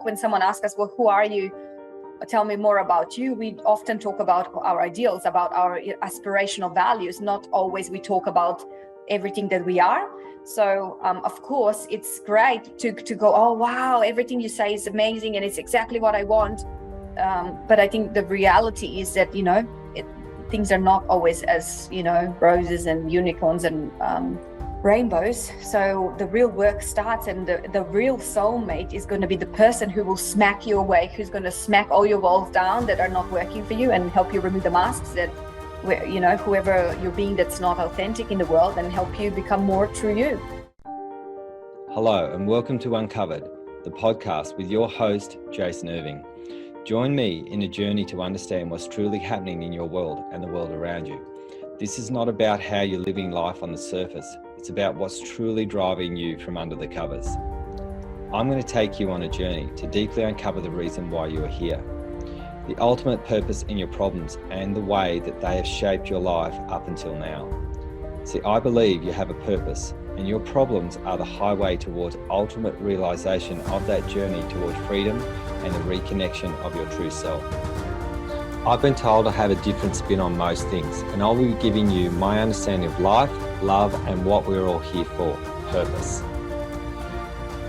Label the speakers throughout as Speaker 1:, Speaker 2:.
Speaker 1: when someone asks us, well, who are you? Tell me more about you. We often talk about our ideals, about our aspirational values. Not always we talk about everything that we are. So of course it's great to go, oh wow, everything you say is amazing and it's exactly what I want. But I think the reality is that, things are not always as, roses and unicorns and rainbows. So the real work starts, and the real soulmate is going to be the person who will smack you awake, who's going to smack all your walls down that are not working for you and help you remove the masks that, whoever you're being that's not authentic in the world, and help you become more true you.
Speaker 2: Hello and welcome to Uncovered, the podcast with your host, Jason Irving. Join me in a journey to understand what's truly happening in your world and the world around you. This is not about how you're living life on the surface. It's about what's truly driving you from under the covers. I'm going to take you on a journey to deeply uncover the reason why you are here, the ultimate purpose in your problems, and the way that they have shaped your life up until now. See, I believe you have a purpose, and your problems are the highway towards ultimate realization of that journey towards freedom and the reconnection of your true self. I've been told I have a different spin on most things, and I'll be giving you my understanding of life, love, and what we're all here for, purpose.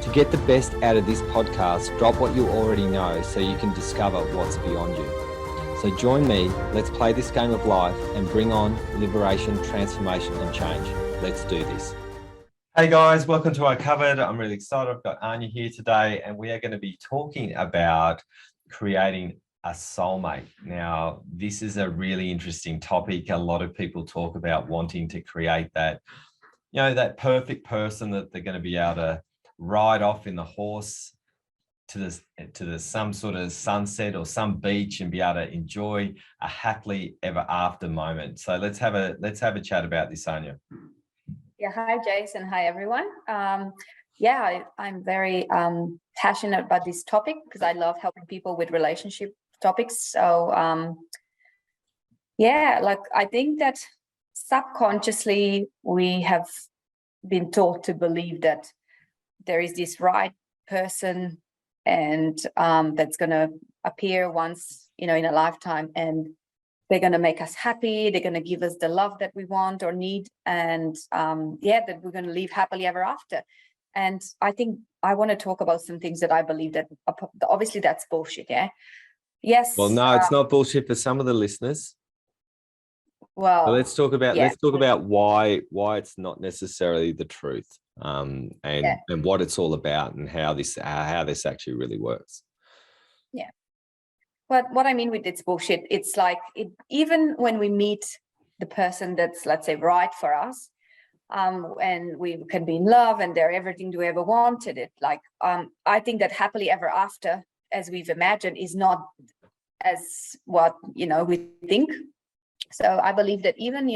Speaker 2: To get the best out of this podcast, drop what you already know so you can discover what's beyond you. So join me, let's play this game of life and bring on liberation, transformation, and change. Let's do this. Hey guys, welcome to Uncovered. I'm really excited. I've got Anja here today, and we are going to be talking about creating a soulmate. Now, this is a really interesting topic. A lot of people talk about wanting to create that, that perfect person that they're going to be able to ride off in the horse to the some sort of sunset or some beach and be able to enjoy a happily ever after moment. So let's have a chat about this, Anja.
Speaker 1: Yeah, hi Jason, hi everyone. I'm very passionate about this topic because I love helping people with relationship topics. So I think that subconsciously we have been taught to believe that there is this right person and that's going to appear once, in a lifetime, and they're going to make us happy. They're going to give us the love that we want or need. And that we're going to live happily ever after. And I think I want to talk about some things that I believe that obviously that's bullshit. Yeah. Yes.
Speaker 2: Well, no, it's not bullshit for some of the listeners.
Speaker 1: Well,
Speaker 2: but let's talk about why it's not necessarily the truth, and what it's all about, and how this actually really works.
Speaker 1: Yeah. But what I mean with it's bullshit, it's like even when we meet the person that's, let's say, right for us, and we can be in love and they're everything we ever wanted. I think that happily ever after, as we've imagined, is not as what we think. So I believe that even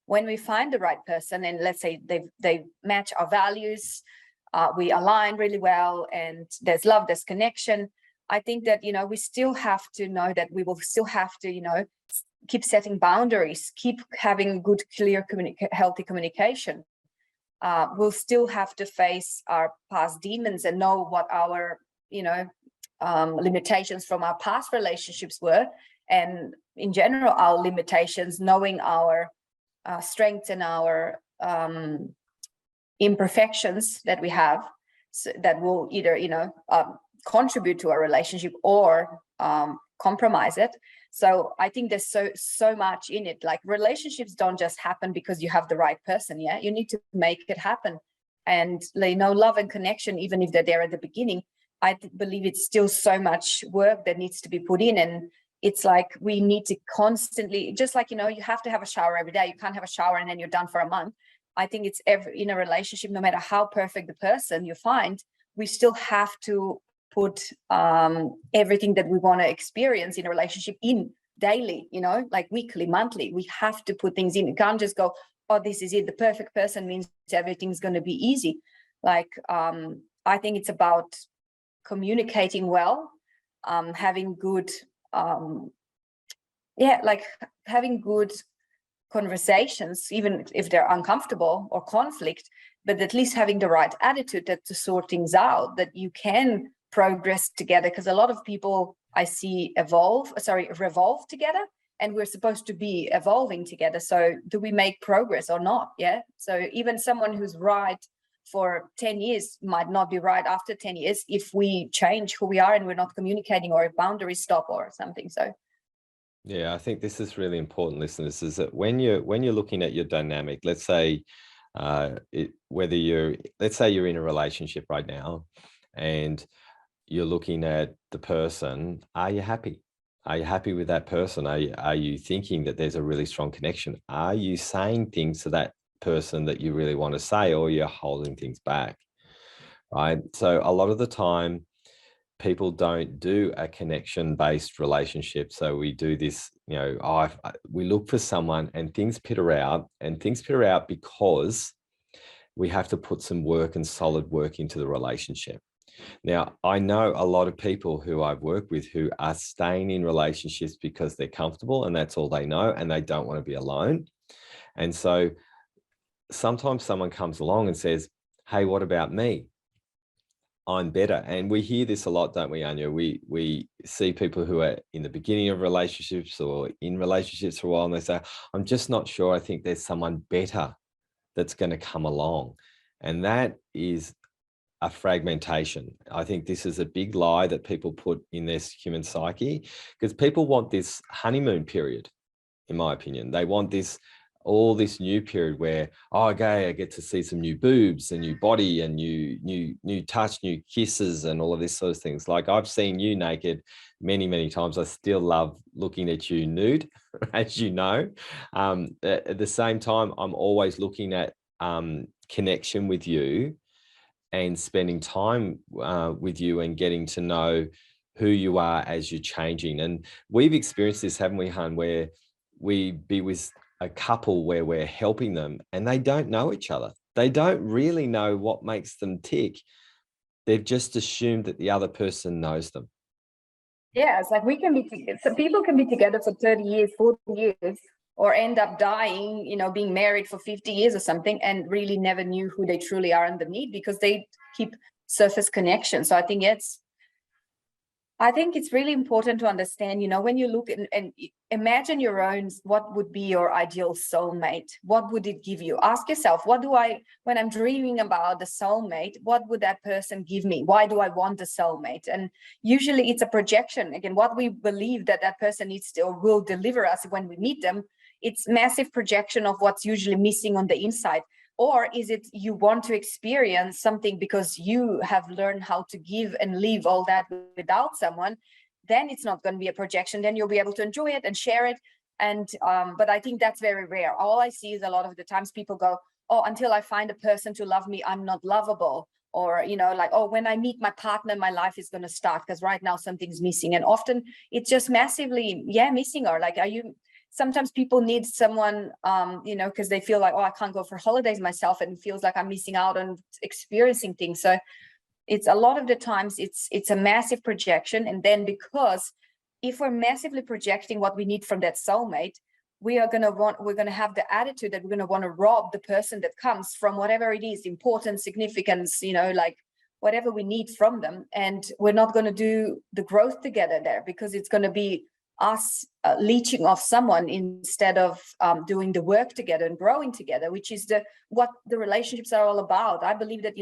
Speaker 1: when we find the right person, and let's say they match our values, we align really well, and there's love, there's connection. I think that, we still have to know that we will still have to, keep setting boundaries, keep having good, clear, healthy communication. We'll still have to face our past demons and know what our, limitations from our past relationships were. And in general, our limitations, knowing our strengths and our imperfections that we have, so that will either, contribute to a relationship or compromise it. So I think there's so much in it. Like, relationships don't just happen because you have the right person. Yeah, you need to make it happen. And love and connection, even if they're there at the beginning, I believe it's still so much work that needs to be put in. And it's like we need to constantly, just like, you have to have a shower every day. You can't have a shower and then you're done for a month. I think it's in a relationship, no matter how perfect the person you find, we still have to put everything that we want to experience in a relationship in daily, like weekly, monthly. We have to put things in. You can't just go, oh, this is it. The perfect person means everything's going to be easy. Like, I think it's about communicating well, having good, having good conversations, even if they're uncomfortable or conflict, but at least having the right attitude to sort things out, that you can progress together, because a lot of people I see revolve together, and we're supposed to be evolving together. So do we make progress or not? Yeah. So even someone who's right for 10 years might not be right after 10 years if we change who we are and we're not communicating, or if boundaries stop or something. So
Speaker 2: yeah, I think this is really important, listeners, is that when you're looking at your dynamic, let's say let's say you're in a relationship right now and you're looking at the person, are you happy? Are you happy with that person? Are you thinking that there's a really strong connection? Are you saying things to that person that you really want to say, or you're holding things back? Right. So a lot of the time, people don't do a connection-based relationship. So we do this, we look for someone and things peter out, because we have to put some work and solid work into the relationship. Now, I know a lot of people who I've worked with who are staying in relationships because they're comfortable and that's all they know, and they don't want to be alone. And so sometimes someone comes along and says, hey, what about me? I'm better. And we hear this a lot, don't we, Anja? We see people who are in the beginning of relationships or in relationships for a while, and they say, I'm just not sure. I think there's someone better that's going to come along. And that is a fragmentation. I think this is a big lie that people put in this human psyche, because people want this honeymoon period, in my opinion. They want all this new period where, okay, I get to see some new boobs and new body and new touch, new kisses and all of this sort of things. Like, I've seen you naked many, many times. I still love looking at you nude, as you know. At the same time, I'm always looking at connection with you and spending time with you and getting to know who you are as you're changing. And we've experienced this, haven't we, hun, where we be with a couple where we're helping them and they don't know each other. They don't really know what makes them tick. They've just assumed that the other person knows them.
Speaker 1: yeah, it's like some people can be together for 30 years, 40 years, or end up dying, being married for 50 years or something, and really never knew who they truly are underneath, because they keep surface connection. So I think it's really important to understand, when you look and imagine your own, what would be your ideal soulmate? What would it give you? Ask yourself, when I'm dreaming about the soulmate, what would that person give me? Why do I want the soulmate? And usually it's a projection. Again, what we believe that person needs to or will deliver us when we meet them, it's massive projection of what's usually missing on the inside. Or is it you want to experience something because you have learned how to give and leave all that without someone? Then it's not going to be a projection. Then you'll be able to enjoy it and share it. And but I think that's very rare. All I see is a lot of the times people go, oh, until I find a person to love me, I'm not lovable. Or, like, oh, when I meet my partner, my life is going to start because right now something's missing. And often it's just massively, missing. Or like, sometimes people need someone, because they feel like, oh, I can't go for holidays myself, and it feels like I'm missing out on experiencing things. So it's a lot of the times it's a massive projection. And then because if we're massively projecting what we need from that soulmate, we're going to have the attitude that we're going to want to rob the person that comes from whatever it is, importance, significance, like whatever we need from them. And we're not going to do the growth together there, because it's going to be us leeching off someone instead of doing the work together and growing together, which is what the relationships are all about. I believe that,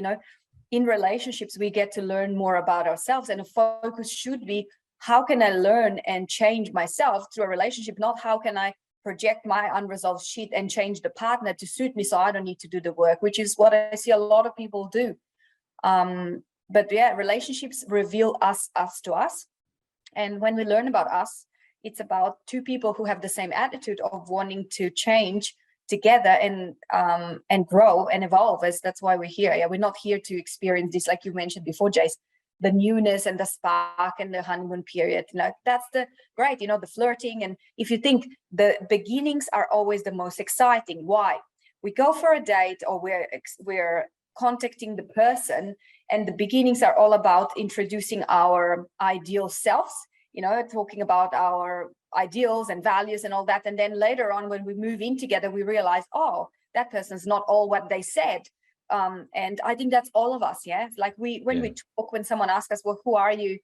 Speaker 1: in relationships, we get to learn more about ourselves, and the focus should be, how can I learn and change myself through a relationship, not how can I project my unresolved shit and change the partner to suit me so I don't need to do the work, which is what I see a lot of people do. But yeah, relationships reveal us to us. And when we learn about us, it's about two people who have the same attitude of wanting to change together and grow and evolve. As that's why we're here. Yeah, we're not here to experience this, like you mentioned before, Jace, the newness and the spark and the honeymoon period. That's the great, the flirting. And if you think, the beginnings are always the most exciting. Why? We go for a date, or we're contacting the person, and the beginnings are all about introducing our ideal selves, talking about our ideals and values and all that. And then later on, when we move in together, we realize, oh, that person's not all what they said. And I think that's all of us. Yeah, like when when someone asks us, well, who are you,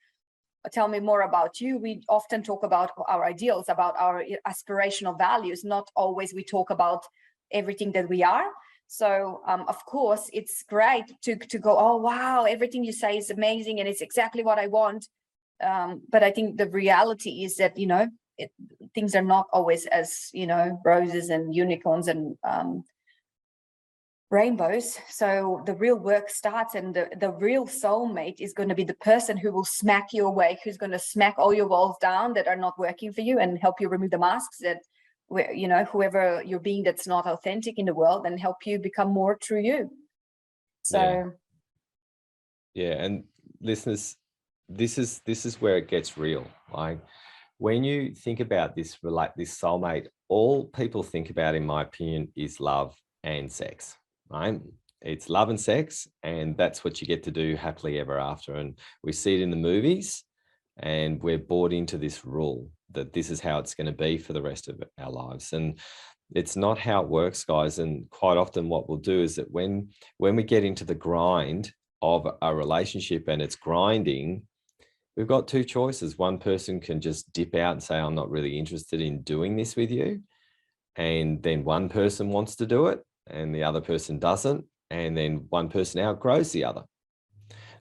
Speaker 1: tell me more about you, we often talk about our ideals, about our aspirational values. Not always we talk about everything that we are. So of course it's great to go, oh wow, everything you say is amazing and it's exactly what I want. But I think the reality is that, things are not always as, roses and unicorns and rainbows. So the real work starts, and the real soulmate is going to be the person who will smack you awake, who's going to smack all your walls down that are not working for you and help you remove the masks that, whoever you're being that's not authentic in the world, and help you become more true you. So
Speaker 2: and listeners, this is where it gets real. Like when you think about this soulmate, all people think about, in my opinion, is love and sex, right? It's love and sex, and that's what you get to do happily ever after. And we see it in the movies, and we're bought into this rule that this is how it's going to be for the rest of our lives. And it's not how it works, guys. And quite often what we'll do is that when we get into the grind of a relationship and it's grinding, we've got two choices. One person can just dip out and say, I'm not really interested in doing this with you. And then one person wants to do it and the other person doesn't. And then one person outgrows the other.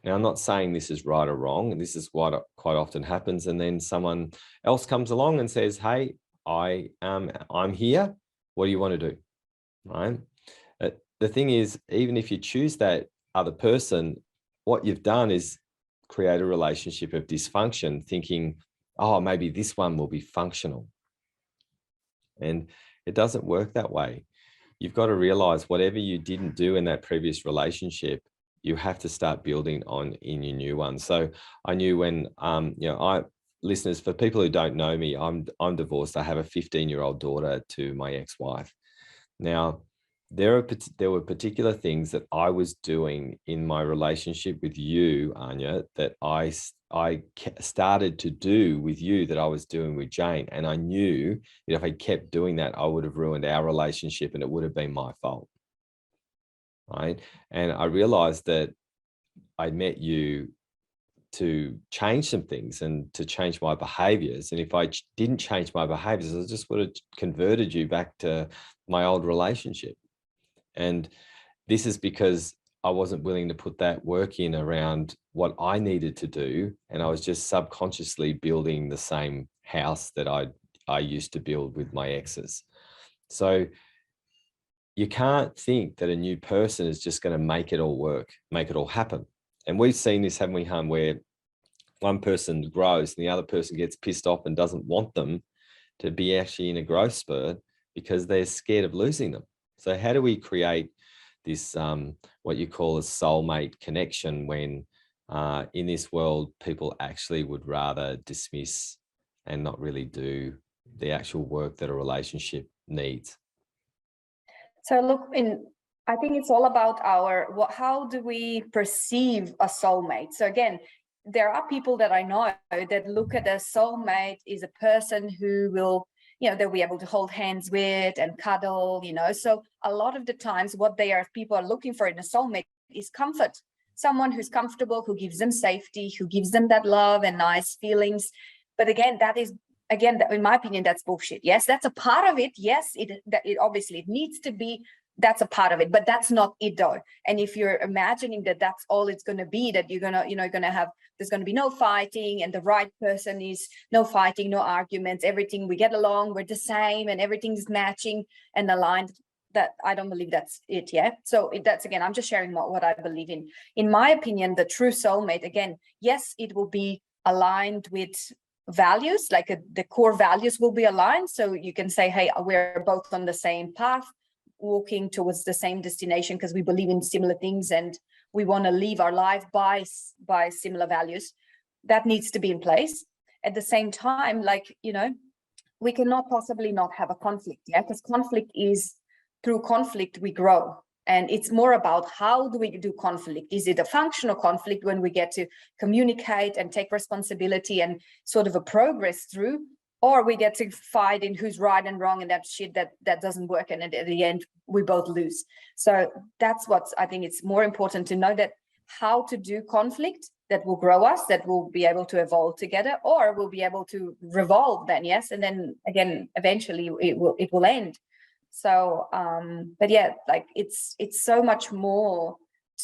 Speaker 2: Now, I'm not saying this is right or wrong, and this is what quite often happens. And then someone else comes along and says, hey, I'm here. What do you want to do? Right? The thing is, even if you choose that other person, what you've done is create a relationship of dysfunction, thinking, oh, maybe this one will be functional. And it doesn't work that way. You've got to realize whatever you didn't do in that previous relationship, you have to start building on in your new one. So I knew when, listeners, for people who don't know me, I'm divorced. I have a 15-year-old daughter to my ex-wife. Now, there were particular things that I was doing in my relationship with you, Anja, that I started to do with you that I was doing with Jane. And I knew that if I kept doing that, I would have ruined our relationship and it would have been my fault. Right. And I realized that I met you to change some things and to change my behaviors. And if I didn't change my behaviors, I just would have converted you back to my old relationship. And this is because I wasn't willing to put that work in around what I needed to do. And I was just subconsciously building the same house that I used to build with my exes. So you can't think that a new person is just going to make it all work, make it all happen. And we've seen this, haven't we, Hun, where one person grows and the other person gets pissed off and doesn't want them to be actually in a growth spurt because they're scared of losing them. So how do we create this, what you call a soulmate connection, when in this world, people actually would rather dismiss and not really do the actual work that a relationship needs?
Speaker 1: So look, I think it's all about how do we perceive a soulmate? So again, there are people that I know that look at a soulmate is a person who will, they'll be able to hold hands with and cuddle, So a lot of the times what people are looking for in a soulmate is comfort. Someone who's comfortable, who gives them safety, who gives them that love and nice feelings. But again, in my opinion, that's bullshit. Yes, that's a part of it. Yes, it obviously it needs to be. That's a part of it, but that's not it though. And if you're imagining that that's all it's going to be, that you're gonna, there's going to be no fighting, and the right person is no fighting, no arguments, everything, we get along, we're the same, and everything's matching and aligned. That I don't believe that's it. Yeah. So that's, again, I'm just sharing what I believe in. In my opinion, the true soulmate, again, yes, it will be aligned with values, like the core values will be aligned. So you can say, hey, we're both on the same path, walking towards the same destination because we believe in similar things and we want to live our life by similar values. That needs to be in place. At the same time, we cannot possibly not have a conflict, because conflict is, through conflict we grow. And it's more about how do we do conflict? Is it a functional conflict when we get to communicate and take responsibility and sort of a progress through? or we get to fight in who's right and wrong, and that shit that doesn't work, and at the end we both lose. So that's what I think it's more important to know, that how to do conflict that will grow us, that will be able to evolve together, or we'll be able to revolve then, yes, and then again eventually it will end. So but yeah, like it's so much more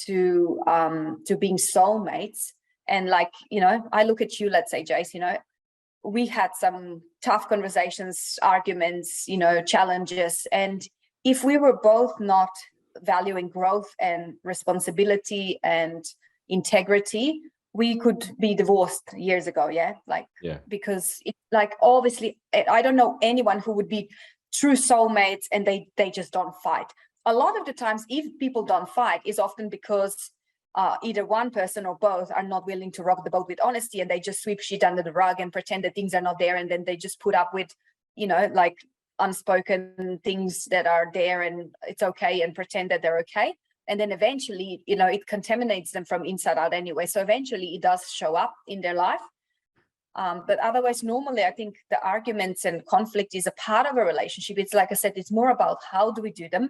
Speaker 1: to being soulmates. And like, you know, I look at you, let's say, Jace, you know, we had some tough conversations, arguments, you know, challenges, and if we were both not valuing growth and responsibility and integrity, we could be divorced years ago. Yeah, like,
Speaker 2: Yeah.
Speaker 1: because it, like, obviously I don't know anyone who would be true soulmates and they just don't fight. A lot of the times, if people don't fight, is often because either one person or both are not willing to rock the boat with honesty, and they just sweep shit under the rug and pretend that things are not there, and then they just put up with, you know, like unspoken things that are there, and it's okay, and pretend that they're okay. And then eventually, you know, it contaminates them from inside out anyway. So eventually it does show up in their life. But otherwise, normally, I think the arguments and conflict is a part of a relationship. It's like I said, it's more about how do we do them,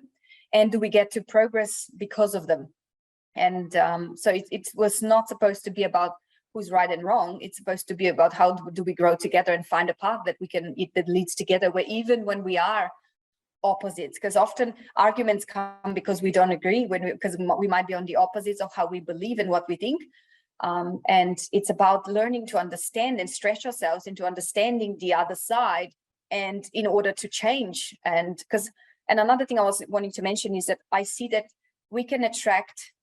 Speaker 1: and do we get to progress because of them. And so it was not supposed to be about who's right and wrong. It's supposed to be about how do we grow together and find a path that we can, that leads together, where even when we are opposites, because often arguments come because we don't agree, because we might be on the opposites of how we believe and what we think. And it's about learning to understand and stretch ourselves into understanding the other side, and in order to change. And another thing I was wanting to mention is that I see that we can attract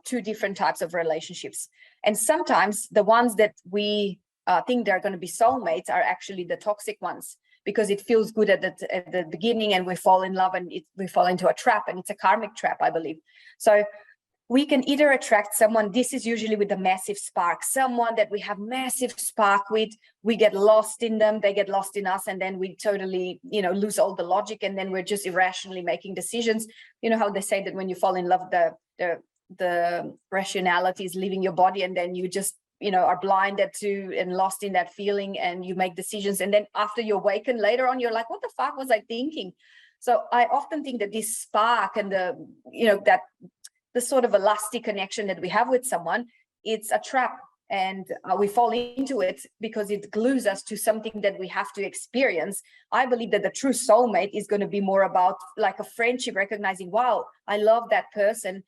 Speaker 1: two different types of relationships, and sometimes the ones that we think they're going to be soulmates are actually the toxic ones, because it feels good at the beginning, and we fall in love, and we fall into a trap, and it's a karmic trap, I believe. So we can either attract someone, this is usually with a massive spark, someone that we have massive spark with, we get lost in them, they get lost in us, and then we totally, you know, lose all the logic, and then we're just irrationally making decisions. You know how they say that when you fall in love, the rationality is leaving your body, and then you just, you know, are blinded to and lost in that feeling, and you make decisions, and then after you awaken later on, you're like, what the fuck was I thinking? So I often think that this spark and the, you know, that the sort of a lusty connection that we have with someone, it's a trap, and we fall into it because it glues us to something that we have to experience. I believe that the true soulmate is going to be more about like a friendship, recognizing, wow, I love that person,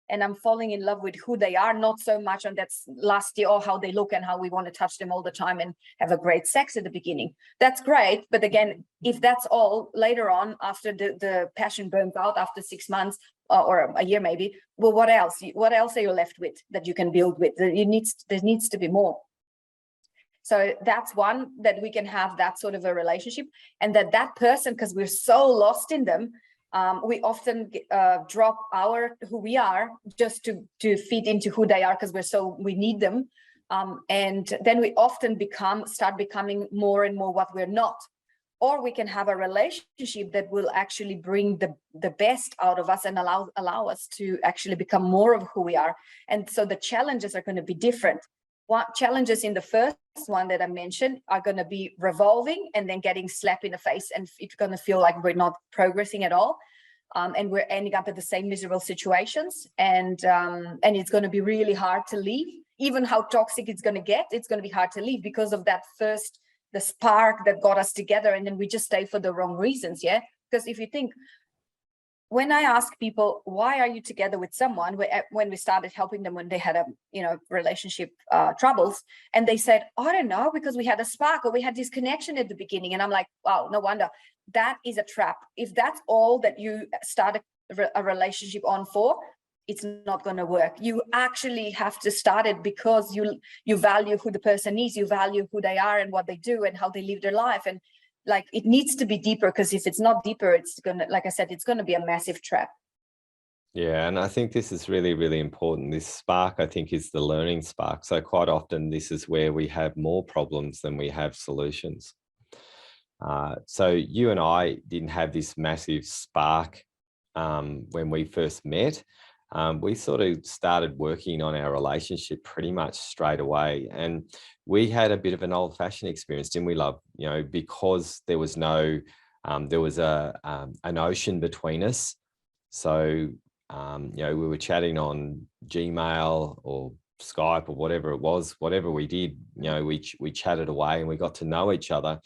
Speaker 1: and I'm falling in love with who they are, not so much on that lusty or how they look and how we want to touch them all the time and have a great sex at the beginning. That's great. But again, if that's all later on, after the passion burns out after 6 months or a year maybe, well, what else? What else are you left with that you can build with? There needs to be more. So that's one, that we can have that sort of a relationship, and that person, because we're so lost in them, we often drop who we are just to fit into who they are, because we need them, and then we often start becoming more and more what we're not. Or we can have a relationship that will actually bring the best out of us and allow us to actually become more of who we are. And so the challenges are going to be different. Challenges in the first one that I mentioned are going to be revolving and then getting slapped in the face, and it's going to feel like we're not progressing at all, and we're ending up at the same miserable situations, and it's going to be really hard to leave. Even how toxic it's going to get, it's going to be hard to leave because of that first, the spark that got us together, and then we just stay for the wrong reasons. Yeah, because if you think, when I ask people, why are you together with someone, when we started helping them when they had relationship troubles, and they said, I don't know, because we had a spark, or we had this connection at the beginning. And I'm like, wow, no wonder. That is a trap. If that's all that you start a relationship on for, it's not going to work. You actually have to start it because you value who the person is, you value who they are and what they do and how they live their life. And like, it needs to be deeper, because if it's not deeper, it's going to, like I said, it's going to be a massive trap.
Speaker 2: Yeah, and I think this is really, really important. This spark, I think, is the learning spark. So quite often this is where we have more problems than we have solutions. So you and I didn't have this massive spark when we first met. we sort of started working on our relationship pretty much straight away. And we had a bit of an old-fashioned experience, didn't we, love? You know, because there was no, there was an ocean between us. So, you know, we were chatting on Gmail or Skype or whatever it was, whatever we did, you know, we chatted away and we got to know each other,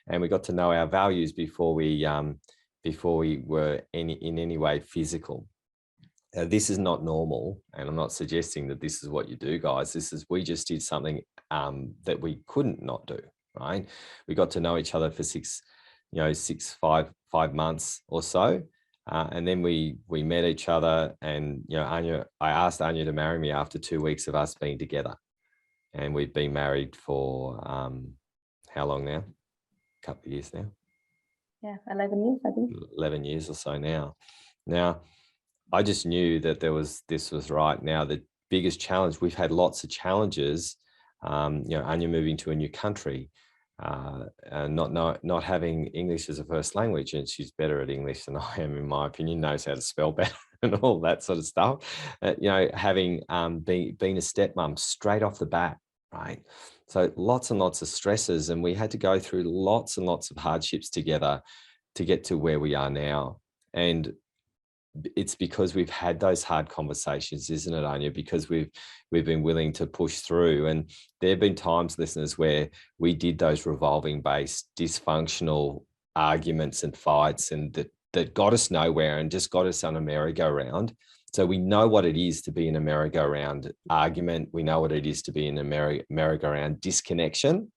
Speaker 2: and we got to know our values before we were in any way physical. This is not normal, and I'm not suggesting that this is what you do, guys. We just did something that we couldn't not do, right? We got to know each other for 5 months or so. And then we met each other, and, you know, I asked Anja to marry me after 2 weeks of us being together. And we've been married for how long now? A couple of years now.
Speaker 1: Yeah, 11 years, I think.
Speaker 2: 11 years or so now. Now, I just knew that this was right. Now, the biggest challenge, we've had lots of challenges, you know, Anja moving to a new country, and not having English as a first language, and she's better at English than I am, in my opinion, knows how to spell better and all that sort of stuff. You know, having been a stepmom straight off the bat, right? So lots and lots of stresses, and we had to go through lots and lots of hardships together to get to where we are now. And it's because we've had those hard conversations, isn't it, Anja? Because we've been willing to push through. And there have been times, listeners, where we did those revolving based dysfunctional arguments and fights, and that got us nowhere and just got us on a merry-go-round. So we know what it is to be in a merry-go-round argument. We know what it is to be in a merry-go-round disconnection.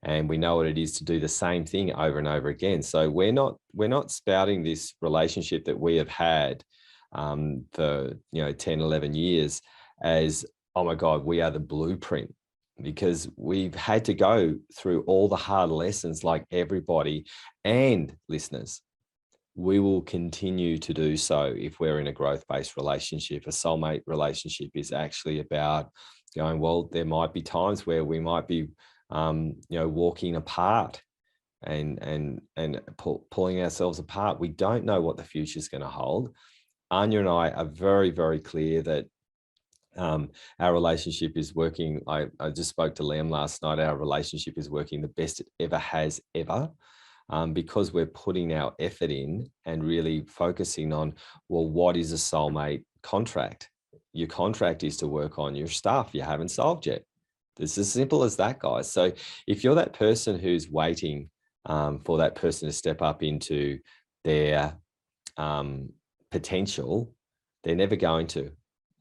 Speaker 2: And we know what it is to do the same thing over and over again. So we're not spouting this relationship that we have had for 10, 11 years as, oh my God, we are the blueprint, because we've had to go through all the hard lessons like everybody. And listeners, we will continue to do so if we're in a growth-based relationship. A soulmate relationship is actually about going, well, there might be times where we might be walking apart and pulling ourselves apart. We don't know what the future is going to hold. Anja and I are very, very clear that our relationship is working. I just spoke to Liam last night. Our relationship is working the best it ever has ever, because we're putting our effort in and really focusing on, well, what is a soulmate contract? Your contract is to work on your stuff you haven't solved yet. It's as simple as that, guys. So if you're that person who's waiting for that person to step up into their potential, they're never going to.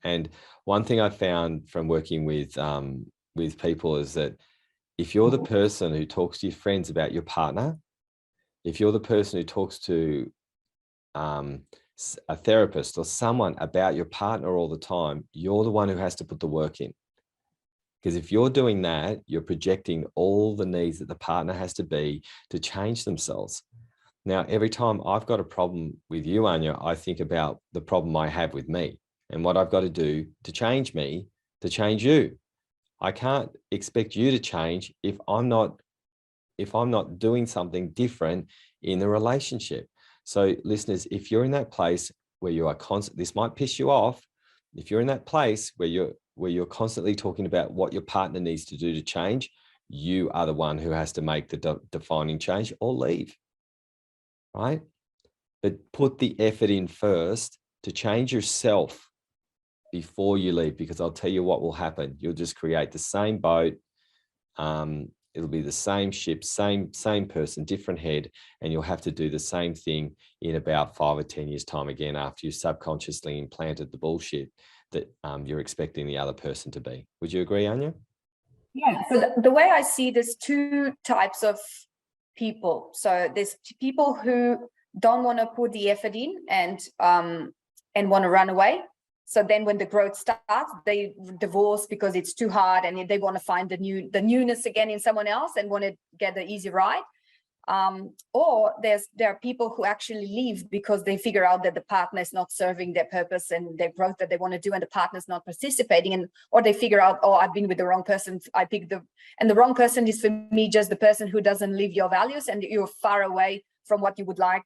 Speaker 2: And one thing I found from working with people is that if you're the person who talks to your friends about your partner, if you're the person who talks to a therapist or someone about your partner all the time, you're the one who has to put the work in. Because if you're doing that, you're projecting all the needs that the partner has to be to change themselves. Now, every time I've got a problem with you, Anja, I think about the problem I have with me and what I've got to do to change me, to change you. I can't expect you to change if I'm not doing something different in the relationship. So listeners, if you're in that place where you are this might piss you off. If you're in that place where you're constantly talking about what your partner needs to do to change, you are the one who has to make the defining change or leave, right? But put the effort in first to change yourself before you leave, because I'll tell you what will happen. You'll just create the same boat. It'll be the same ship, same person, different head, and you'll have to do the same thing in about 5 or 10 years' time again, after you subconsciously implanted the bullshit that you're expecting the other person to be. Would you agree, Anja?
Speaker 1: Yeah. So the way I see there's two types of people. So there's people who don't want to put the effort in and want to run away. So then when the growth starts, they divorce because it's too hard and they want to find the newness again in someone else and want to get the easy ride. Or there are people who actually leave because they figure out that the partner is not serving their purpose and their growth that they want to do, and the partner's not participating, or they figure out, oh, I've been with the wrong person. And the wrong person is for me just the person who doesn't live your values, and you're far away from what you would like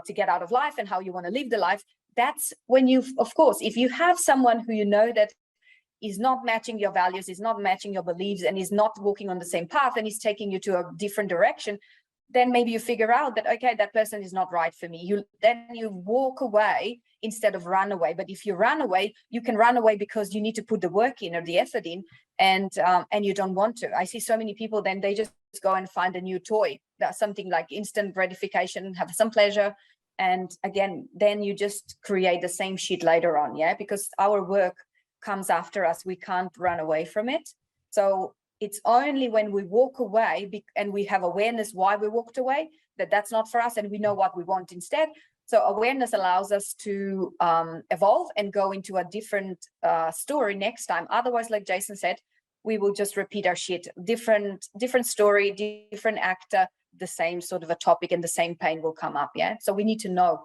Speaker 1: to get out of life and how you want to live the life, that's when you, of course, if you have someone who you know that is not matching your values, is not matching your beliefs, and is not walking on the same path, and is taking you to a different direction, then maybe you figure out that, okay, that person is not right for me. You walk away instead of run away. But if you run away, you can run away because you need to put the work in or the effort in, and you don't want to. I see so many people, then they just go and find a new toy. That's something like instant gratification, have some pleasure. And again, then you just create the same shit later on, yeah? Because our work comes after us. We can't run away from it. So it's only when we walk away and we have awareness why we walked away, that's not for us, and we know what we want instead. So awareness allows us to evolve and go into a different story next time. Otherwise, like Jason said, we will just repeat our shit. Different story, different actor, the same sort of a topic, and the same pain will come up. Yeah. So we need to know,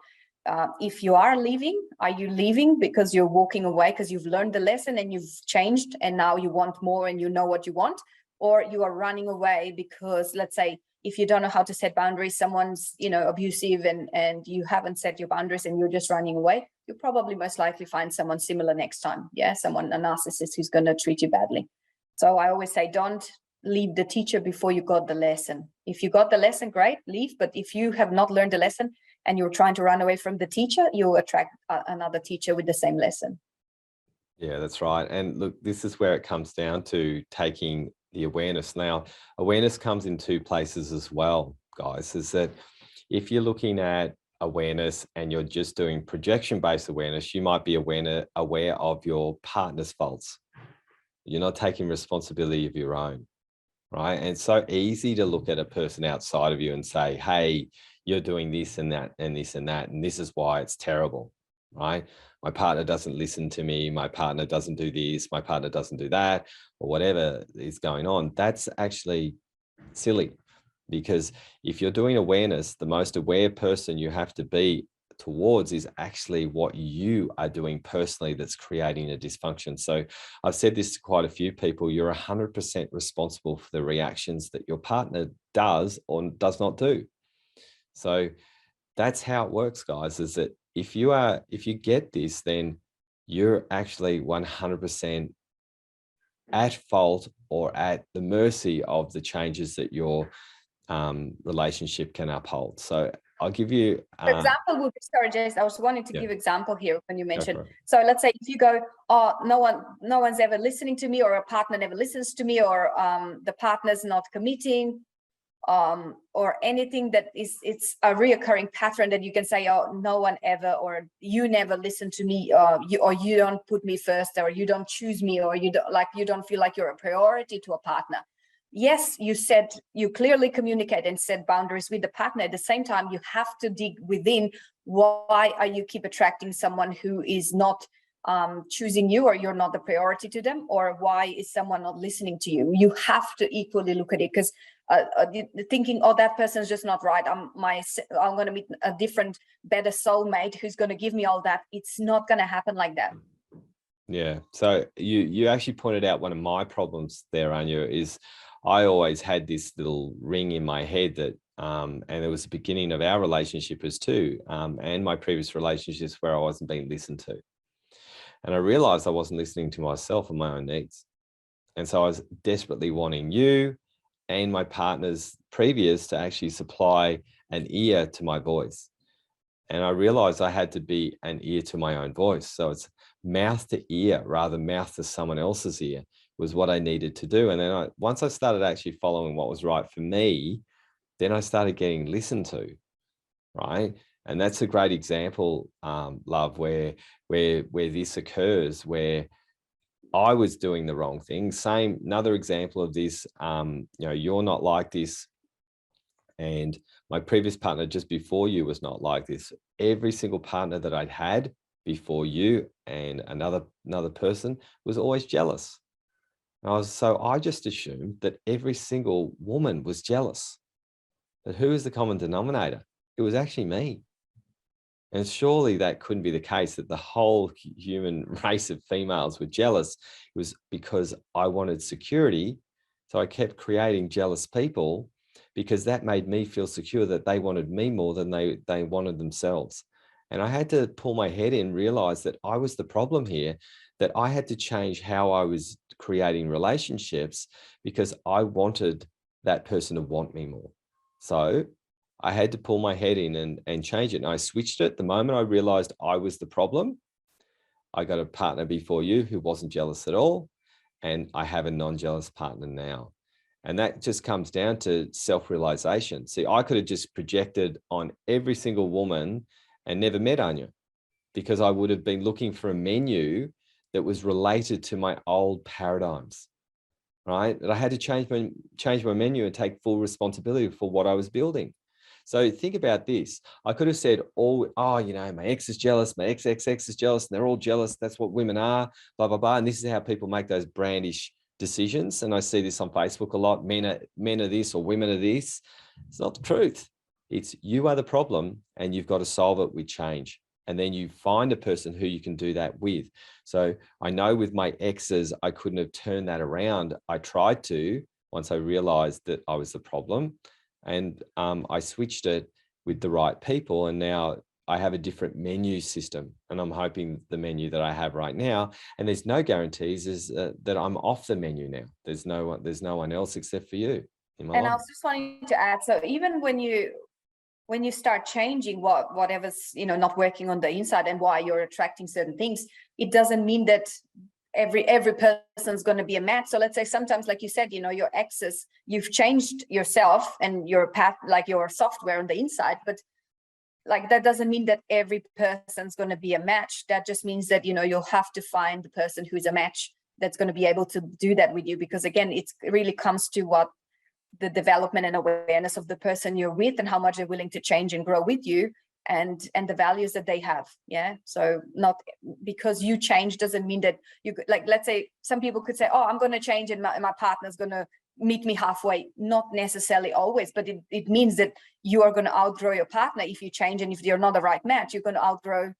Speaker 1: if you are leaving, are you leaving because you're walking away because you've learned the lesson and you've changed and now you want more and you know what you want? Or you are running away because, let's say, if you don't know how to set boundaries, someone's, abusive, and you haven't set your boundaries and you're just running away, you'll probably most likely find someone similar next time. Yeah, a narcissist who's going to treat you badly. So I always say, don't leave the teacher before you got the lesson. If you got the lesson, great, leave. But if you have not learned the lesson and you're trying to run away from the teacher, you'll attract another teacher with the same lesson.
Speaker 2: Yeah, that's right. And look, this is where it comes down to taking the awareness. Now, awareness comes in two places as well, guys, is that if you're looking at awareness and you're just doing projection-based awareness, you might be aware of your partner's faults. You're not taking responsibility of your own, right? And it's so easy to look at a person outside of you and say, hey, you're doing this and that and this and that, and this is why it's terrible, right? My partner doesn't listen to me. My partner doesn't do this. My partner doesn't do that, or whatever is going on. That's actually silly, because if you're doing awareness, the most aware person you have to be towards is actually what you are doing personally that's creating a dysfunction. So I've said this to quite a few people, you're 100% responsible for the reactions that your partner does or does not do. So that's how it works, guys, is that if you get this, then you're actually 100% at fault or at the mercy of the changes that your relationship can uphold. So I'll give you
Speaker 1: for example would be, sorry, Jace, I was wanting to give example here when you mentioned. So let's say if you go, oh, no one's ever listening to me, or a partner never listens to me, or the partner's not committing, or anything that it's a reoccurring pattern that you can say, oh, no one ever, or you never listen to me, or you don't put me first, or you don't choose me, or you don't feel like you're a priority to a partner. Yes, you clearly communicate and set boundaries with the partner. At the same time, you have to dig within, why are you keep attracting someone who is not choosing you, or you're not the priority to them, or why is someone not listening to you? You have to equally look at it, because thinking, oh, that person's just not right, I'm going to meet a different, better soulmate who's going to give me all that. It's not going to happen like that.
Speaker 2: Yeah. So you actually pointed out one of my problems there, Anja, is I always had this little ring in my head that, and it was the beginning of our relationship as too, and my previous relationships, where I wasn't being listened to. And I realized I wasn't listening to myself and my own needs. And so I was desperately wanting you and my partners previous to actually supply an ear to my voice. And I realized I had to be an ear to my own voice. So it's mouth to ear rather than mouth to someone else's ear was what I needed to do. And then once I started actually following what was right for me, then I started getting listened to, right? And that's a great example, love, where this occurs, where I was doing the wrong thing. Another example of this, you're not like this, and my previous partner just before you was not like this. Every single partner that I'd had before you and another person was always jealous. So I just assumed that every single woman was jealous. But who is the common denominator? It was actually me. And surely that couldn't be the case, that the whole human race of females were jealous. It was because I wanted security. So I kept creating jealous people, because that made me feel secure that they wanted me more than they wanted themselves. And I had to pull my head in, realize that I was the problem here, that I had to change how I was creating relationships because I wanted that person to want me more. So I had to pull my head in and change it. And I switched it. The moment I realized I was the problem, I got a partner before you who wasn't jealous at all. And I have a non-jealous partner now. And that just comes down to self-realization. See, I could have just projected on every single woman and never met Anja, because I would have been looking for a menu that was related to my old paradigms, right? That I had to change my menu and take full responsibility for what I was building. So think about this. I could have said, oh, my ex is jealous, my ex is jealous, and they're all jealous. That's what women are, blah, blah, blah. And this is how people make those brandish decisions. And I see this on Facebook a lot. Men are this, or women are this. It's not the truth. It's you are the problem, and you've got to solve it with change. And then you find a person who you can do that with. So I know with my exes, I couldn't have turned that around. I tried to, once I realized that I was the problem. And I switched it with the right people. And now I have a different menu system. And I'm hoping the menu that I have right now, and there's no guarantees, is that I'm off the menu now. There's no one else except for you in my life.
Speaker 1: And I was just wanting to add, so even when you start changing whatever's not working on the inside and why you're attracting certain things, it doesn't mean that every person's going to be a match. So let's say sometimes, like you said, your exes, you've changed yourself and your path, like your software on the inside, but like that doesn't mean that every person's going to be a match. That just means that you'll have to find the person who's a match that's going to be able to do that with you, because again, it really comes to what the development and awareness of the person you're with and how much they're willing to change and grow with you, and the values that they have. Yeah. So not because you change doesn't mean that you could, like, let's say some people could say, oh, I'm going to change and my partner's going to meet me halfway. Not necessarily always, but it means that you are going to outgrow your partner if you change. And if you're not the right match, you're going to outgrow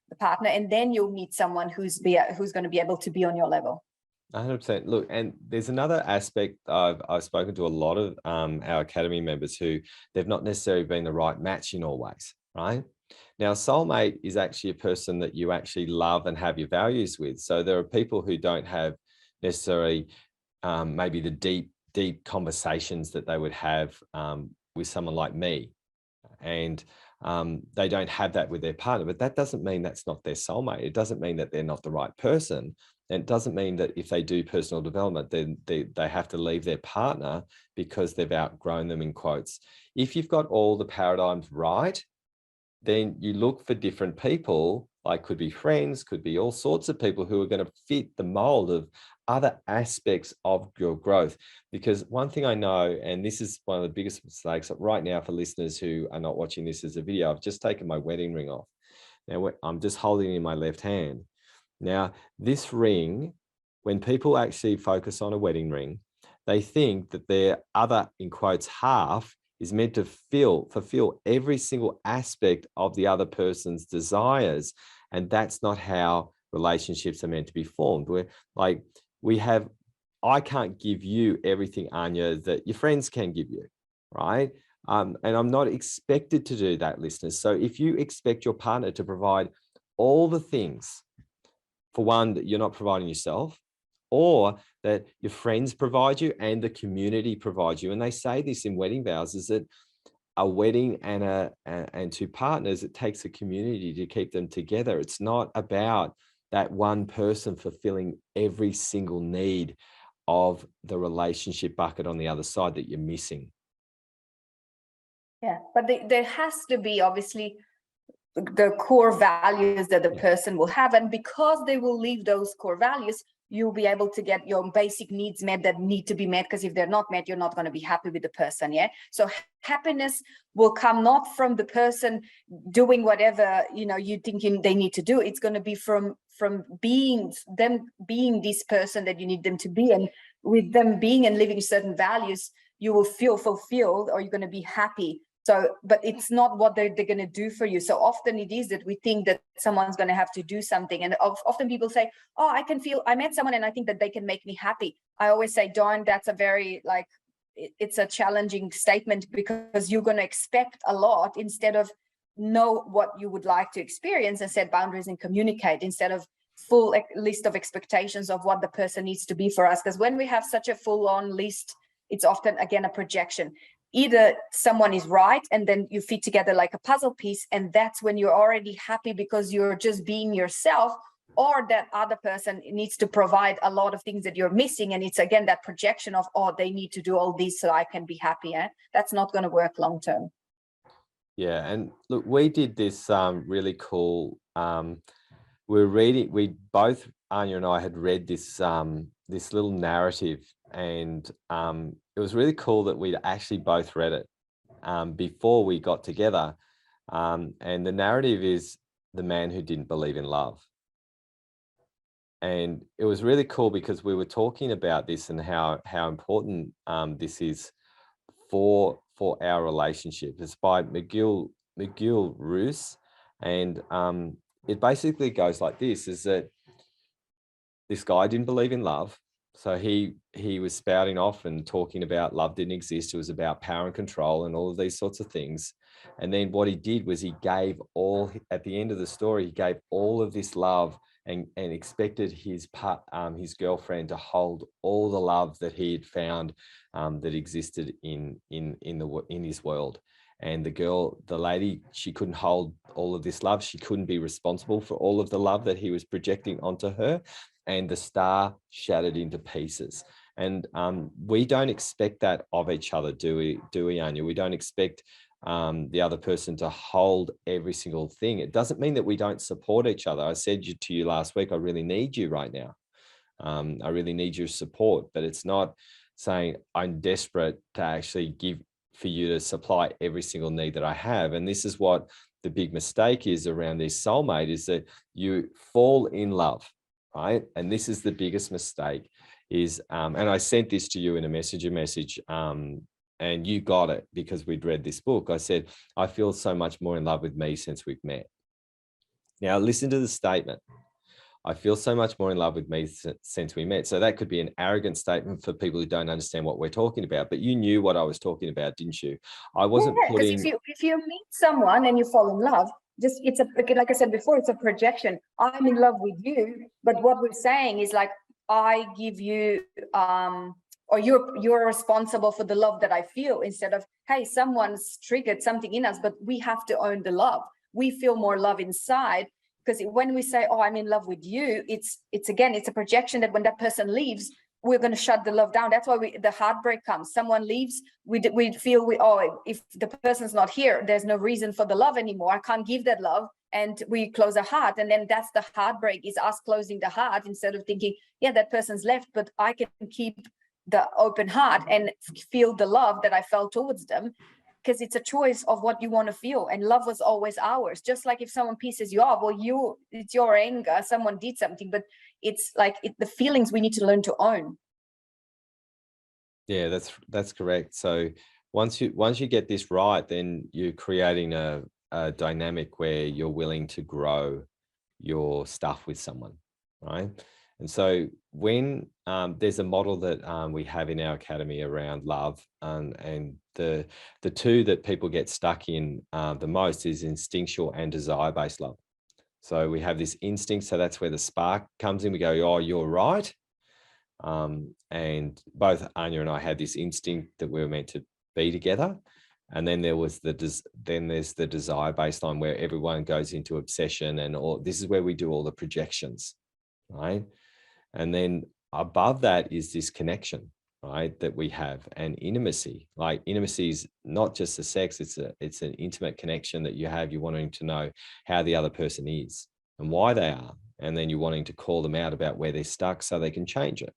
Speaker 1: the partner, and then you'll meet someone who's going to be able to be on your level.
Speaker 2: 100%. Look, and there's another aspect. I've spoken to a lot of our academy members who they've not necessarily been the right match in all ways, right? Now, soulmate is actually a person that you actually love and have your values with. So there are people who don't have necessarily maybe the deep conversations that they would have with someone like me. And they don't have that with their partner, but that doesn't mean that's not their soulmate. It doesn't mean that they're not the right person. And it doesn't mean that if they do personal development, then they have to leave their partner because they've outgrown them, in quotes. If you've got all the paradigms right, then you look for different people, like could be friends, could be all sorts of people who are going to fit the mold of other aspects of your growth. Because one thing I know, and this is one of the biggest mistakes right now for listeners who are not watching this as a video, I've just taken my wedding ring off. Now I'm just holding it in my left hand. Now, this ring, when people actually focus on a wedding ring, they think that their other, in quotes, half is meant to fulfill every single aspect of the other person's desires. And that's not how relationships are meant to be formed. I can't give you everything, Anja, that your friends can give you, right? And I'm not expected to do that, listeners. So if you expect your partner to provide all the things, for one, that you're not providing yourself, or that your friends provide you and the community provides you. And they say this in wedding vows, is that a wedding and two partners, it takes a community to keep them together. It's not about that one person fulfilling every single need of the relationship bucket on the other side that you're missing.
Speaker 1: Yeah, but there has to be obviously the core values that the person will have, and because they will leave those core values, you'll be able to get your basic needs met that need to be met, because if they're not met, you're not going to be happy with the person. Yeah, so happiness will come not from the person doing whatever you think they need to do. It's going to be from being this person that you need them to be, and with them being and living certain values, you will feel fulfilled, or you're going to be happy. So, but it's not what they're going to do for you. So often it is that we think that someone's going to have to do something. And often people say, oh, I met someone and I think that they can make me happy. I always say, darn, that's a very, it's a challenging statement, because you're going to expect a lot instead of know what you would like to experience and set boundaries and communicate, instead of full list of expectations of what the person needs to be for us. Because when we have such a full-on list, it's often, again, a projection. Either someone is right and then you fit together like a puzzle piece, and that's when you're already happy because you're just being yourself, or that other person needs to provide a lot of things that you're missing, and it's again that projection of, oh, they need to do all this so I can be happy. That's not going to work long term.
Speaker 2: Yeah, and look, we did this really cool. We both, Anja and I, had read this this little narrative, and it was really cool that we'd actually both read it before we got together. And the narrative is the man who didn't believe in love. And it was really cool because we were talking about this and how important this is for our relationship. It's by McGill Roos, and it basically goes like this: is that this guy didn't believe in love, so he was spouting off and talking about love didn't exist. It was about power and control and all of these sorts of things. And then what he did was he gave all, at the end of the story, he gave all of this love and expected his girlfriend to hold all the love that he had found that existed in his world. And the lady, she couldn't hold all of this love. She couldn't be responsible for all of the love that he was projecting onto her. And the star shattered into pieces. And we don't expect that of each other, do we, Anja? We don't expect the other person to hold every single thing. It doesn't mean that we don't support each other. I said to you last week, I really need you right now. I really need your support, but it's not saying I'm desperate to actually give for you to supply every single need that I have. And this is what the big mistake is around this soulmate, is that you fall in love, right? And this is the biggest mistake is, and I sent this to you in a messenger message, and you got it because we'd read this book. I said, I feel so much more in love with me since we've met. Now listen to the statement. I feel so much more in love with me since we met. So that could be an arrogant statement for people who don't understand what we're talking about, but you knew what I was talking about, didn't you? I wasn't putting...
Speaker 1: Because if you meet someone and you fall in love, it's like I said before, it's a projection. I'm in love with you, but what we're saying is like, I give you, or you're responsible for the love that I feel, instead of, hey, someone's triggered something in us, but we have to own the love. We feel more love inside. Because when we say, oh, I'm in love with you, it's a projection that when that person leaves, we're going to shut the love down. That's why the heartbreak comes. Someone leaves, we feel if the person's not here, there's no reason for the love anymore. I can't give that love. And we close our heart. And then that's the heartbreak, is us closing the heart instead of thinking, yeah, that person's left, but I can keep the open heart and feel the love that I felt towards them. Because it's a choice of what you want to feel, and love was always ours. Just like if someone pisses you off, well, it's your anger, someone did something, but it's like the feelings we need to learn to own.
Speaker 2: Yeah, that's correct. So once you get this right, then you're creating a dynamic where you're willing to grow your stuff with someone, right? And so when there's a model that we have in our academy around love, and the two that people get stuck in the most is instinctual and desire-based love. So we have this instinct, so that's where the spark comes in. We go, oh, you're right. And both Anja and I had this instinct that we were meant to be together. And then there's the desire baseline, where everyone goes into obsession, and this is where we do all the projections, right? And then above that is this connection, right, that we have, and intimacy. Like, intimacy is not just the sex, it's an intimate connection that you have. You're wanting to know how the other person is and why they are, and then you're wanting to call them out about where they're stuck so they can change it,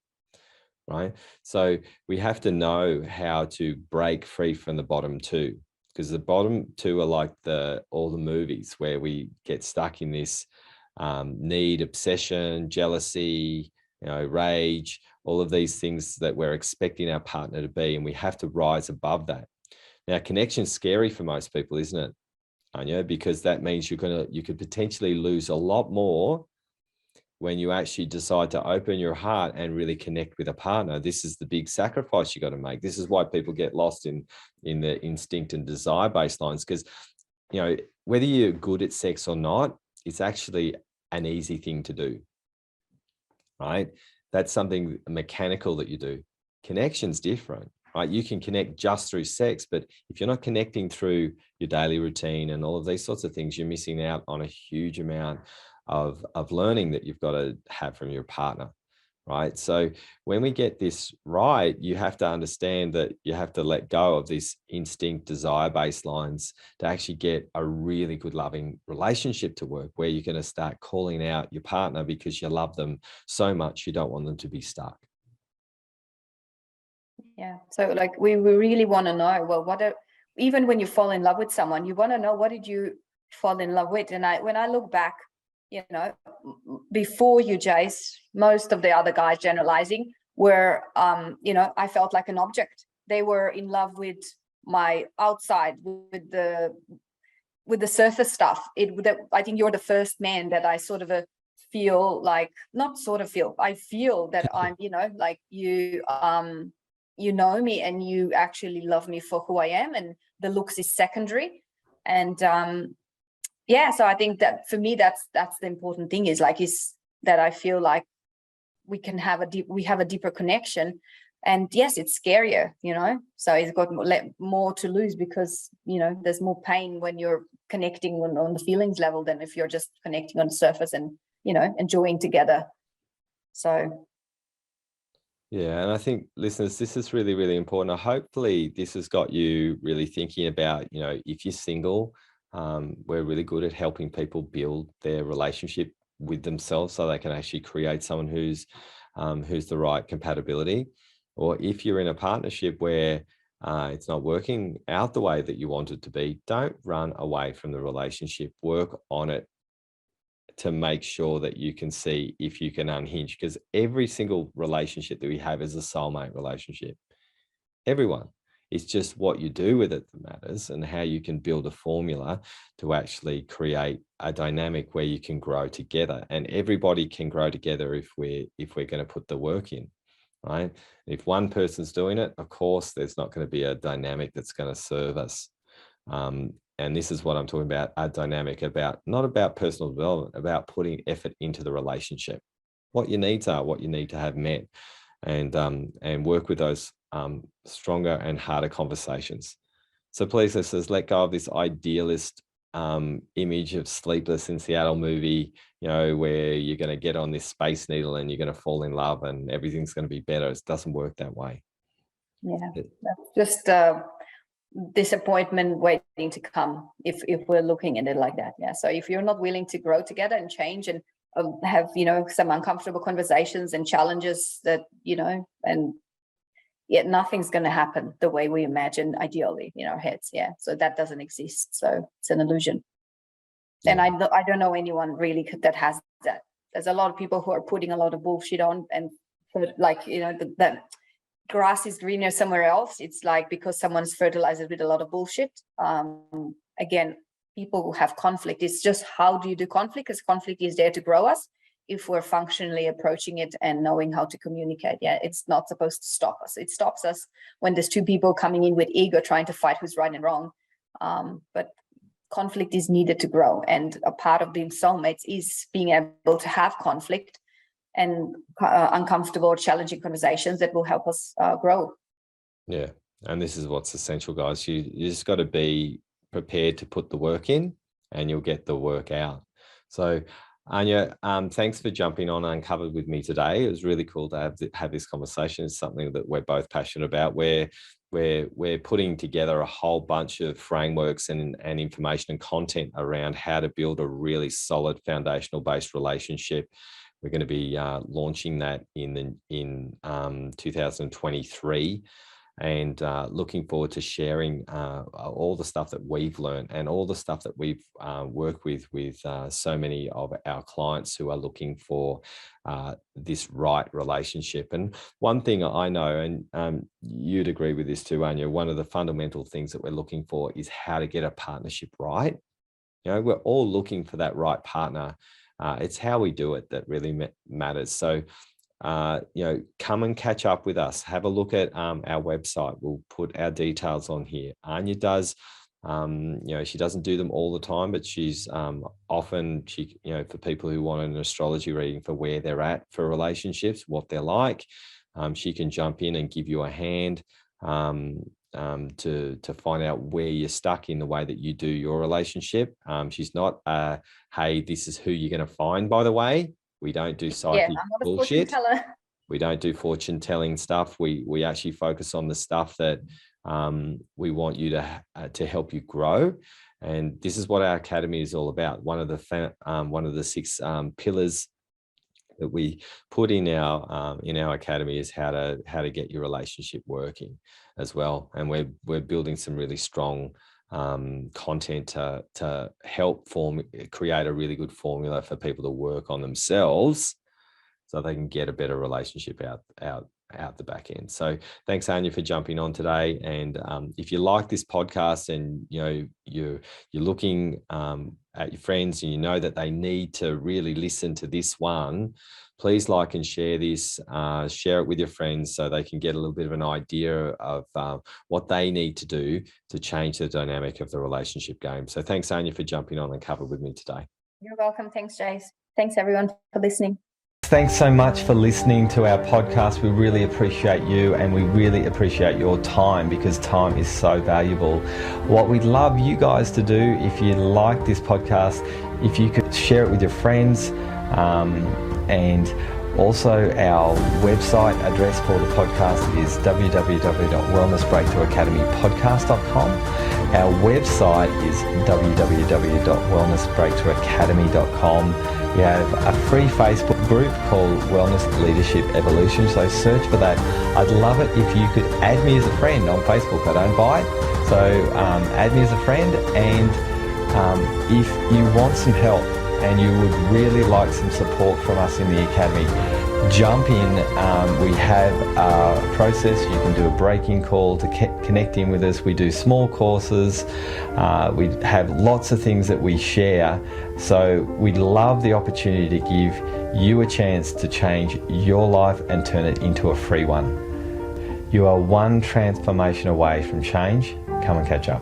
Speaker 2: right? So we have to know how to break free from the bottom two, because the bottom two are like all the movies where we get stuck in this need, obsession, jealousy, rage, all of these things that we're expecting our partner to be, and we have to rise above that. Now, connection's scary for most people, isn't it, Anja? Because that means you could potentially lose a lot more when you actually decide to open your heart and really connect with a partner. This is the big sacrifice you got to make. This is why people get lost in the instinct and desire baselines, because whether you're good at sex or not, it's actually an easy thing to do, right? That's something mechanical that you do. Connection's different, right? You can connect just through sex, but if you're not connecting through your daily routine and all of these sorts of things, you're missing out on a huge amount of learning that you've got to have from your partner, right? So when we get this right, you have to understand that you have to let go of this instinct desire baselines to actually get a really good loving relationship to work, where you're going to start calling out your partner because you love them so much you don't want them to be stuck.
Speaker 1: Yeah. So like we really want to know, well, even when you fall in love with someone, you want to know, what did you fall in love with? And when I look back, before you, Jace, most of the other guys, generalizing, were, I felt like an object. They were in love with my outside, with the surface stuff. I think you're the first man that I sort of feel like, not sort of feel, I feel that I'm, like you know me and you actually love me for who I am, and the looks is secondary. And so I think that for me, that's the important thing, is that I feel like we have a deeper connection. And yes, it's scarier, so it's got more to lose, because there's more pain when you're connecting on the feelings level than if you're just connecting on the surface and enjoying together. So
Speaker 2: yeah, and I think, listeners, this is really, really important. Hopefully this has got you really thinking about, if you're single, we're really good at helping people build their relationship with themselves so they can actually create someone who's the right compatibility. Or if you're in a partnership where it's not working out the way that you want it to be, don't run away from the relationship. Work on it to make sure that you can see if you can unhinge, because every single relationship that we have is a soulmate relationship. Everyone. It's just what you do with it that matters, and how you can build a formula to actually create a dynamic where you can grow together. And everybody can grow together if we're going to put the work in, right? If one person's doing it, of course, there's not going to be a dynamic that's going to serve us. And this is what I'm talking about, a dynamic not about personal development, about putting effort into the relationship. What your needs are, what you need to have met, and work with those stronger and harder conversations. So please, listeners, let go of this idealist image of Sleepless in Seattle movie, where you're going to get on this space needle and you're going to fall in love and everything's going to be better. It doesn't work that way.
Speaker 1: Yeah, that's just disappointment waiting to come if we're looking at it like that. Yeah. So if you're not willing to grow together and change and have some uncomfortable conversations and challenges that and yet nothing's going to happen the way we imagine ideally in our heads. Yeah. So that doesn't exist. So it's an illusion. Yeah. And I don't know anyone really that has that. There's a lot of people who are putting a lot of bullshit on, and that grass is greener somewhere else. It's like because someone's fertilized it with a lot of bullshit. Again, people who have conflict, it's just how do you do conflict? Because conflict is there to grow us if we're functionally approaching it and knowing how to communicate. Yeah, it's not supposed to stop us. It stops us when there's two people coming in with ego trying to fight who's right and wrong. But conflict is needed to grow, and a part of being soulmates is being able to have conflict and uncomfortable or challenging conversations that will help us grow.
Speaker 2: Yeah, and this is what's essential, guys. You just got to be prepared to put the work in, and you'll get the work out. So Anja, thanks for jumping on Uncovered with me today. It was really cool to have this conversation. It's something that we're both passionate about. We're putting together a whole bunch of frameworks and information and content around how to build a really solid foundational based relationship. We're going to be launching that in 2023. And looking forward to sharing all the stuff that we've learned and all the stuff that we've worked with so many of our clients who are looking for this right relationship. And one thing I know, and you'd agree with this too, Anja, one of the fundamental things that we're looking for is how to get a partnership right. We're all looking for that right partner. It's how we do it that really matters. So come and catch up with us. Have a look at our website. We'll put our details on here. Anja does She doesn't do them all the time, but she's often, for people who want an astrology reading for where they're at for relationships, what they're like, she can jump in and give you a hand to find out where you're stuck in the way that you do your relationship. She's not, hey, this is who you're going to find, by the way. We don't do psychic
Speaker 1: I'm not a
Speaker 2: bullshit.
Speaker 1: fortune teller.
Speaker 2: We don't do fortune telling stuff. We actually focus on the stuff that we want you to help you grow. And this is what our academy is all about. One of the 6 pillars that we put in our academy is how to get your relationship working as well. And we're building some really strong content to help create a really good formula for people to work on themselves, so they can get a better relationship out the back end. So thanks, Anja, for jumping on today. And if you like this podcast and you're looking at your friends and you know that they need to really listen to this one, please like and share this. Share it with your friends so they can get a little bit of an idea of what they need to do to change the dynamic of the relationship game. So thanks, Anja, for jumping on and covered with me today.
Speaker 1: You're welcome. Thanks, Jace. Thanks, everyone, for listening.
Speaker 2: Thanks so much for listening to our podcast. We really appreciate you, and we really appreciate your time, because time is so valuable. What we'd love you guys to do, if you like this podcast, if you could share it with your friends, and also our website address for the podcast is www.wellnessbreakthroughacademypodcast.com. Our website is www.wellnessbreakthroughacademy.com. We have a free Facebook group called Wellness Leadership Evolution, so search for that. I'd love it if you could add me as a friend on Facebook. I don't bite, so add me as a friend. And if you want some help and you would really like some support from us in the Academy, jump in. We have a process. You can do a break-in call to connect in with us. We do small courses. We have lots of things that we share. So we'd love the opportunity to give you a chance to change your life and turn it into a free one. You are one transformation away from change. Come and catch up.